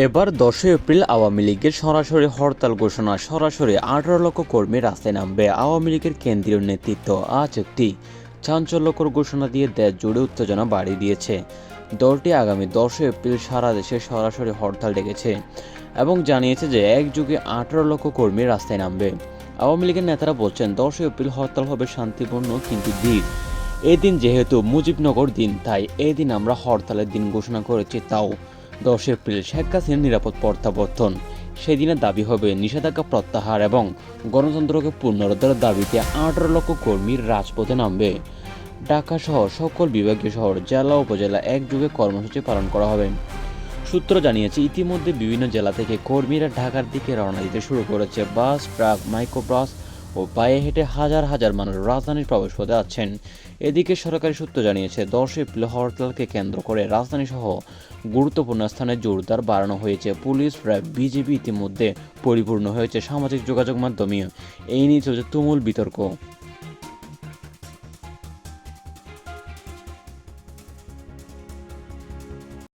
এবার 10 এপ্রিল আওয়ামী লীগের সরাসরি হরতাল ঘোষণা। সরাসরি 18 লক্ষ কর্মী রাস্তায় নামবে। আওয়ামী লীগের কেন্দ্রীয় নেতৃত্ব আজ একটি চাঞ্চল্যকর ঘোষণা দিয়ে দেশ জুড়ে উত্তেজনা বাড়িয়ে দিয়েছে। দলটি আগামী 10 এপ্রিল সারা দেশে সরাসরি হরতাল ডেকেছে এবং জানিয়েছে যে একযোগে 18 লক্ষ কর্মী রাস্তায় নামবে। আওয়ামী লীগের নেতারা বলছেন 10 এপ্রিল হরতাল হবে শান্তিপূর্ণ কিন্তু দীর্ঘ। এই দিন যেহেতু মুজিবনগর দিন, তাই এই দিন আমরা হরতালের দিন ঘোষণা করেছি। তাও 10 এপ্রিল শেখ হাসিনার নিরাপদ প্রত্যাবর্তন। সেদিনের দাবি হবে নিষেধাজ্ঞা প্রত্যাহার এবং গণতন্ত্রকে পুনরুদ্ধারের দাবিতে 18 লক্ষ কর্মীর রাজপথে নামবে। ঢাকা সহ সকল বিভাগীয় শহর, জেলা, উপজেলা একযোগে কর্মসূচি পালন করা হবে। সূত্র জানিয়েছে ইতিমধ্যে বিভিন্ন জেলা থেকে কর্মীরা ঢাকার দিকে রওনা দিতে শুরু করেছে। বাস, ট্রাক, মাইক্রোবাস ও পায়ে হেঁটে হাজার হাজার মানুষ রাজধানীর প্রবেশপথে আছেন। এদিকে সরকারি সূত্র জানিয়েছে 10 এপ্রিল হরতালকে কেন্দ্র করে রাজধানী সহ গুরুত্বপূর্ণ স্থানে জোরদার বাড়ানো হয়েছে পুলিশ, র্যাব, বিজিবি ইতিমধ্যে পরিপূর্ণ হয়েছে সামাজিক যোগাযোগ মাধ্যমে। এই নিয়ে চলছে তুমুল বিতর্ক।